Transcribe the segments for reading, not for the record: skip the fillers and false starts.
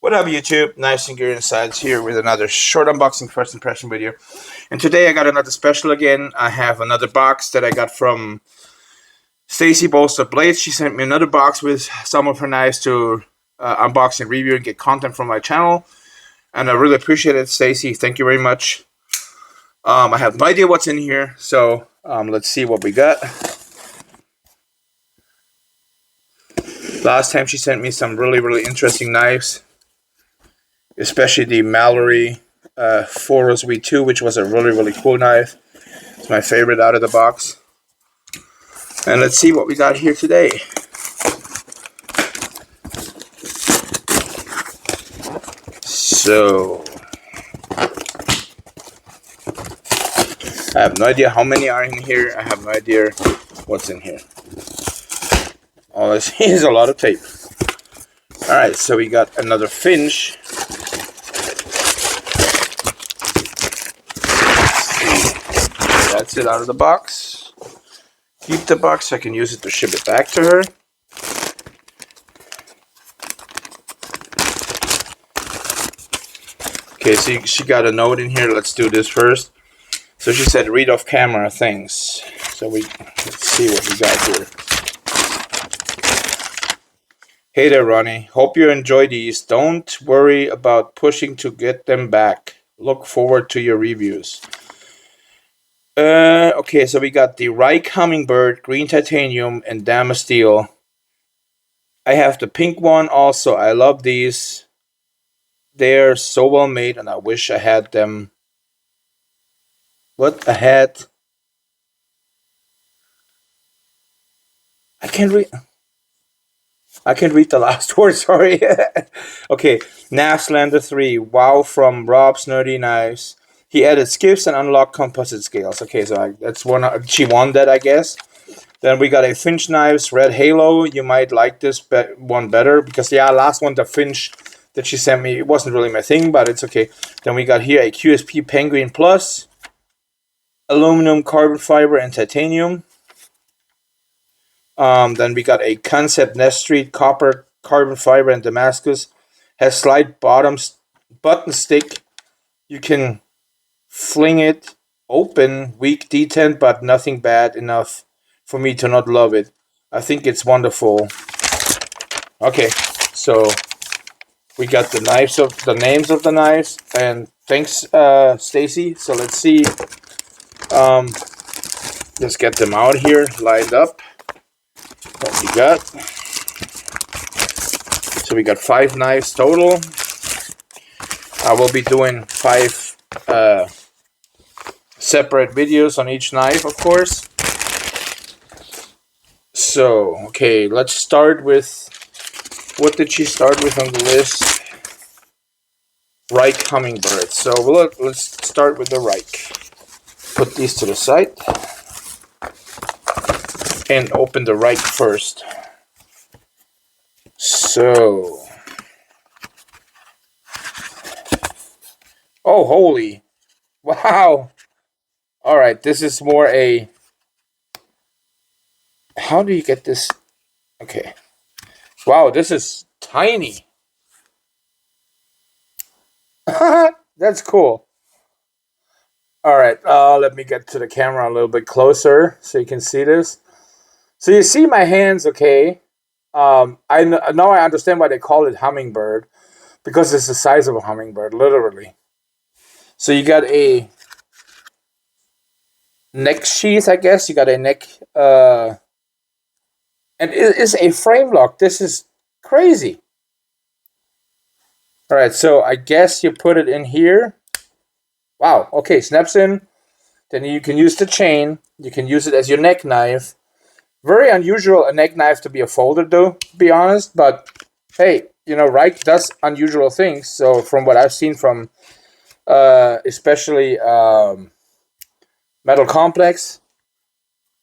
What up, YouTube? Nice and Gear Insights here with another short unboxing first impression video. And today I got another special again. I have another box that I got from Staceybolsteredblades. She sent me another box with some of her knives to unbox and review and get content from my channel. And I really appreciate it, Stacey. Thank you very much. I have no idea what's in here, so let's see what we got. Last time she sent me some really interesting knives, especially the Mallory foryou V2, which was a really cool knife. It's my favorite out of the box. And let's see what we got here today. So, I have no idea how many are in here. I have no idea what's in here. All I see is a lot of tape. Alright, so we got another Finch. That's it out of the box. Keep the box so I can use it to ship it back to her. Okay, so she got a note in here. Let's do this first. So she said, read off camera things. So let's see what we got here. Hey there, Ronnie. Hope you enjoy these. Don't worry about pushing to get them back. Look forward to your reviews. Okay, so we got the Rike Hummingbird, green titanium, and Damascus steel. I have the pink one also. I love these. They're so well made, and I wish I had them. What? I had... I can't read the last word, sorry. Okay, Knafs Lander 3. Wow, from Rob's Nerdy Knives. He added skiffs and unlocked composite scales. Okay, so that's one. She won that, I guess. Then we got a Finch Knives Red Halo. You might like this one better because, yeah, last one, the Finch that she sent me, it wasn't really my thing, but it's okay. Then we got here a QSP Penguin Plus, aluminum, carbon fiber, and titanium. Then we got a Kansept Nesstreet copper, carbon fiber, and Damascus. Has slight button stick. You can fling it open, weak detent, but nothing bad enough for me to not love it. I think it's wonderful. Okay, so we got the names of the knives, and thanks, Stacey. So let's see. Let's get them out here, lined up. What we got? So we got 5 knives total. I will be doing 5 separate videos on each knife, of course. So, okay, let's start with, what did she start with on the list? Rike Hummingbird. So let's start with the Rike. Put these to the side and open the Rike first. So, oh, holy, wow. All right, this is more a, how do you get this? Okay, wow, this is tiny. That's cool. All right, let me get to the camera a little bit closer so you can see this. So you see my hands, okay? Now I understand why they call it Hummingbird, because it's the size of a hummingbird, literally. So you got a neck sheath, I guess. You got a neck, and it is a frame lock. This is crazy. All right, so I guess you put it in here. Wow, okay, snaps in. Then you can use the chain. You can use it as your neck knife. Very unusual, a neck knife to be a folder, though, to be honest. But, hey, you know, Rike does unusual things. So, from what I've seen from, especially Metal Complex,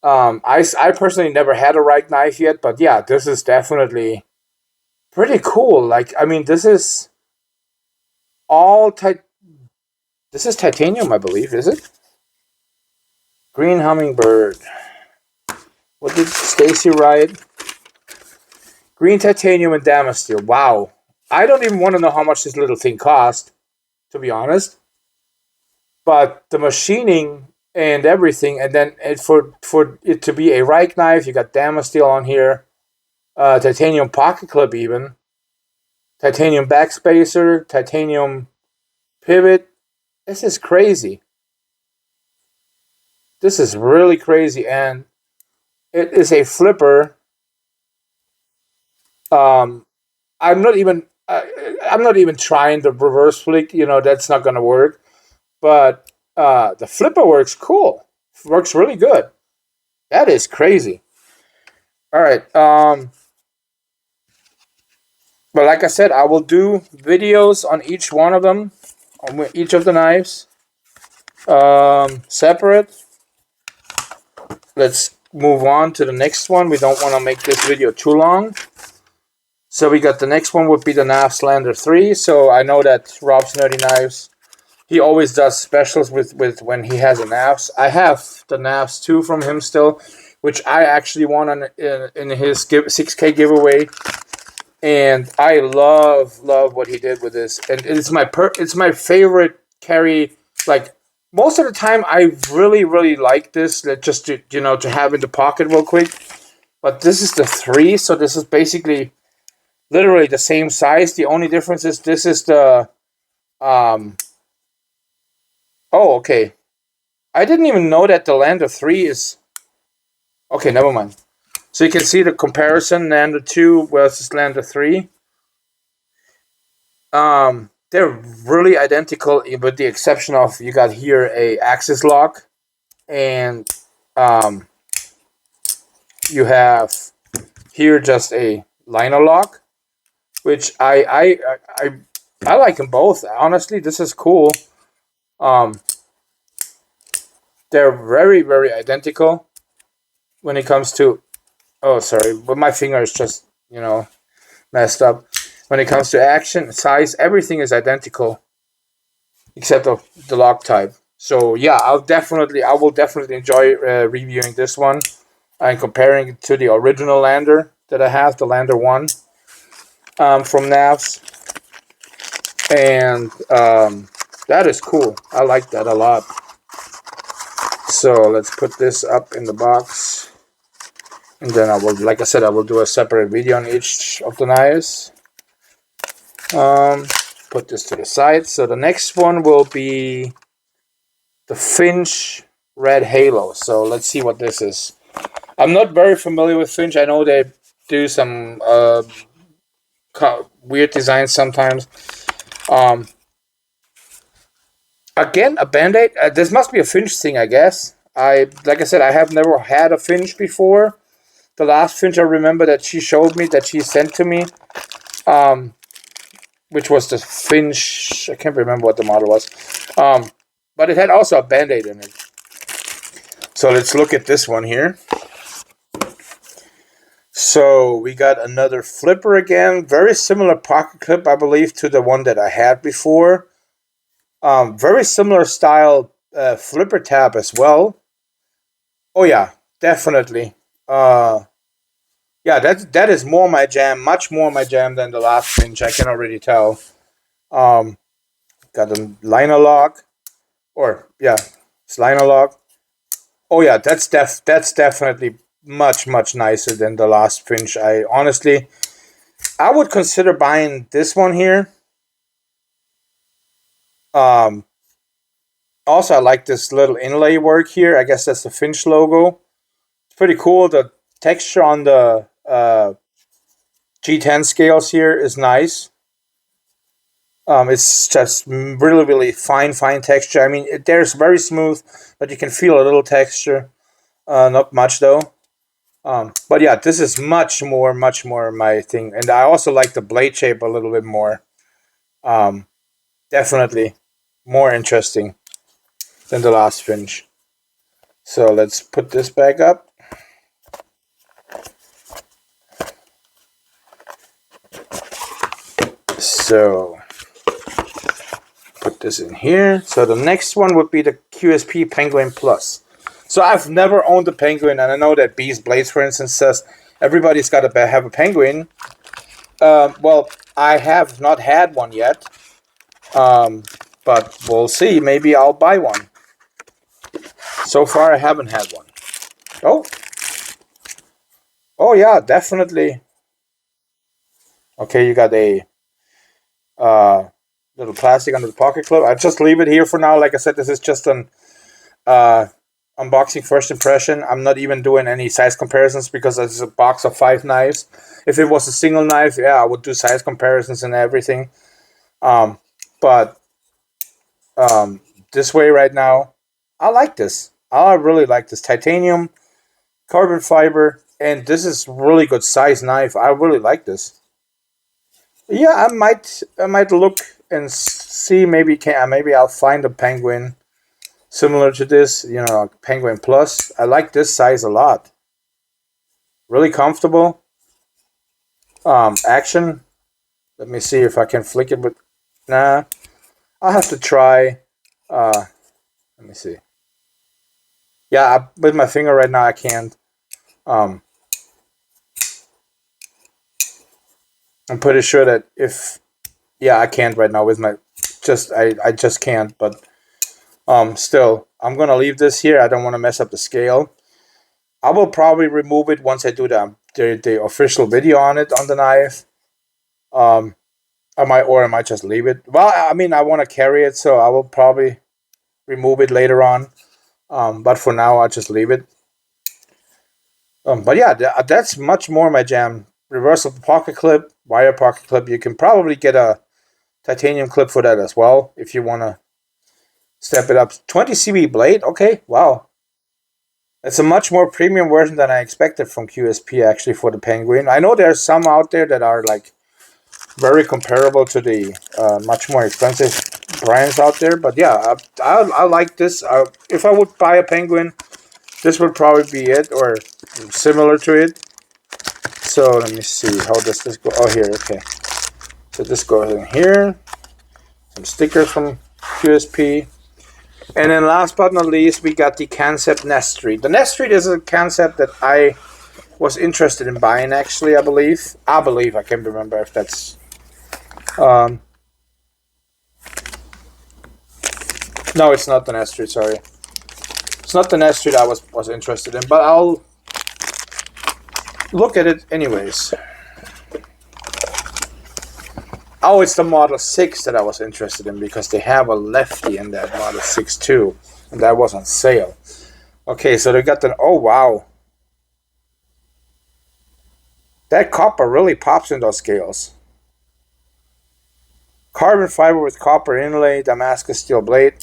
I personally never had a Rike knife yet. But, yeah, this is definitely pretty cool. Like, I mean, this is all this is titanium, I believe, is it? Green Hummingbird. What did Stacey write? Green titanium and Damascus steel. Wow. I don't even want to know how much this little thing cost, to be honest. But the machining and everything, and then for it to be a Rike knife, you got Dama steel on here, titanium pocket clip even, titanium backspacer, titanium pivot. This is crazy. This is really crazy, and it is a flipper. I'm not even trying the reverse flick. You know, that's not gonna work. But the flipper works cool. Works really good. That is crazy. All right. But like I said, I will do videos on each one of them, on each of the knives, separate. Let's move on to the next one. We don't want to make this video too long. So we got the next one would be the Knafs Lander 3. So I know that Rob's Nerdy Knives, he always does specials with when he has a Knafs. I have the Knafs 2 from him still, which I actually won in his 6K giveaway. And I love what he did with this. And it's my favorite carry. Like, most of the time, I really like this. Just to, you know, to have in the pocket real quick. But this is the 3, so this is basically literally the same size. The only difference is this is the oh, okay. I didn't even know that the Lander 3 is... Okay, never mind. So you can see the comparison, Lander 2 versus Lander 3. They're really identical, with the exception of you got here a axis lock, and you have here just a liner lock, which I like them both. Honestly, this is cool. They're very identical when it comes to... Oh, sorry, but my finger is just, you know, messed up. When it comes to action, size, everything is identical, except of the lock type. So yeah, I will definitely enjoy reviewing this one and comparing it to the original Lander that I have, the Lander 1 from Knafs. And that is cool. I like that a lot. So let's put this up in the box. And then I will, like I said, I will do a separate video on each of the knives. Put this to the side. So the next one will be the Finch Red Halo. So let's see what this is. I'm not very familiar with Finch. I know they do some weird designs sometimes. Again, a Band-Aid. This must be a Finch thing, I guess. Like I said, I have never had a Finch before. The last Finch I remember that she showed me, that she sent to me, which was the Finch, I can't remember what the model was, but it had also a Band-Aid in it. So let's look at this one here. So we got another flipper again, very similar pocket clip, I believe, to the one that I had before. Very similar style flipper tab as well. Oh yeah, definitely. Yeah, that is more my jam, much more my jam than the last Finch. I can already tell. Got a liner lock, or yeah, it's liner lock. Oh yeah, that's definitely much nicer than the last Finch. I would consider buying this one here. Also, I like this little inlay work here. I guess that's the Finch logo. It's pretty cool. The texture on the G10 scales here is nice. It's just really fine texture. I mean, there's very smooth, but you can feel a little texture. Not much though. But yeah, this is much more my thing. And I also like the blade shape a little bit more. Definitely more interesting than the last Finch. So let's put this back up. So put this in here. So the next one would be the QSP Penguin Plus. So I've never owned a Penguin, and I know that Beast Blades, for instance, says everybody's got to have a Penguin. Well, I have not had one yet, but we'll see. Maybe I'll buy one. So far, I haven't had one. Oh, oh yeah, definitely. Okay, you got a uh, little plastic under the pocket clip. I just leave it here for now. Like I said, this is just an uh, unboxing first impression. I'm not even doing any size comparisons because this is a box of 5 knives. If it was a single knife, yeah, I would do size comparisons and everything. Um, but this way right now, I like this. I really like this titanium, carbon fiber, and this is really good size knife. I really like this. Yeah, I might look and see. Maybe I'll find a penguin similar to this. Penguin Plus. I like this size a lot. Really comfortable. Action. Let me see if I can flick it with. Nah, I'll have to try. Uh, Let me see. Yeah, with my finger right now I can't. Um, I'm pretty sure that if yeah I can't right now with my I just can't. But still I'm gonna leave this here. I don't want to mess up the scale. I will probably remove it once I do the official video on it on the knife. Um, I might just leave it. Well, I mean I want to carry it, so I will probably remove it later on. But for now I'll just leave it. But yeah, that's much more my jam. Reversible pocket clip, wire pocket clip. You can probably get a titanium clip for that as well if you want to step it up. 20 cb blade. Okay, wow. It's a much more premium version than I expected from QSP actually for the Penguin. I know there's some out there that are like very comparable to the much more expensive brands out there. But yeah, I like this. If I would buy a Penguin, this would probably be it or similar to it. So let me see, how does this go? Oh, here, okay. So this goes in here. Some stickers from QSP. And then last but not least, we got the Kansept Nesstreet. The Nesstreet is a concept that I was interested in buying, actually, I believe. I can't remember if that's... no, it's not the Nesstreet, sorry. It's not the Nesstreet I was interested in, but I'll look at it anyways. Oh, it's the Model 6 that I was interested in because they have a lefty in that Model 6 too. And that was on sale. Okay, so they got the... Oh, wow. That copper really pops in those scales. Carbon fiber with copper inlay, Damascus steel blade.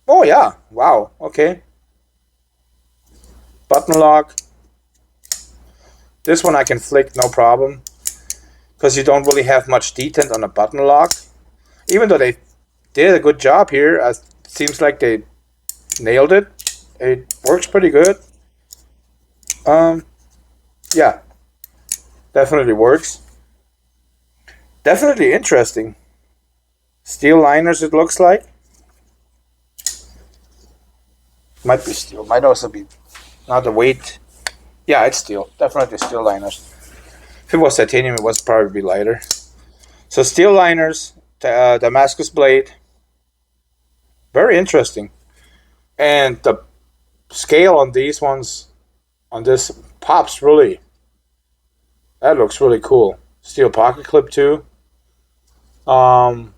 Oh, yeah. Wow. Okay. Button lock. This one I can flick, no problem. Because you don't really have much detent on a button lock. Even though they did a good job here, it seems like they nailed it. It works pretty good. Yeah, definitely works. Definitely interesting. Steel liners, it looks like. Might be steel. Might also be not the weight. Yeah, it's steel. Definitely steel liners. If it was titanium, it was probably lighter. So steel liners, Damascus blade. Very interesting. And the scale on these ones, on this, pops really. That looks really cool. Steel pocket clip too. Can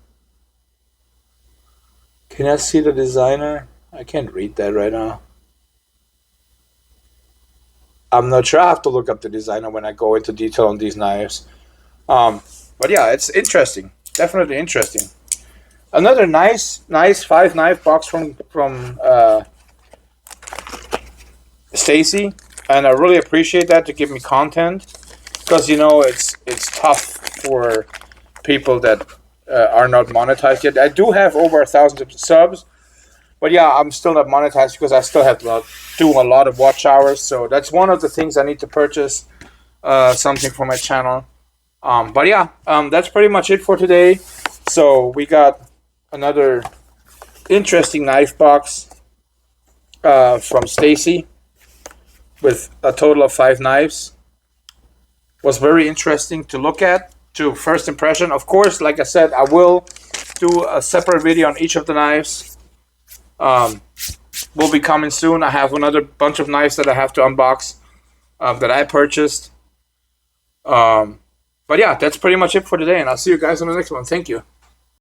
I see the designer? I can't read that right now. I'm not sure. I have to look up the designer when I go into detail on these knives. But yeah, it's interesting. Definitely interesting. Another nice 5 knife box from Stacey, and I really appreciate that to give me content because it's tough for people that are not monetized yet. I do have over 1,000 subs. But yeah, I'm still not monetized because I still have to do a lot of watch hours. So that's one of the things I need to purchase something for my channel. But yeah, that's pretty much it for today. So we got another interesting knife box from Stacey with a total of 5 knives. was very interesting to look at, to first impression. Of course, like I said, I will do a separate video on each of the knives. Will be coming soon. I have another bunch of knives that I have to unbox that I purchased. But yeah, that's pretty much it for today, and I'll see you guys on the next one. Thank you.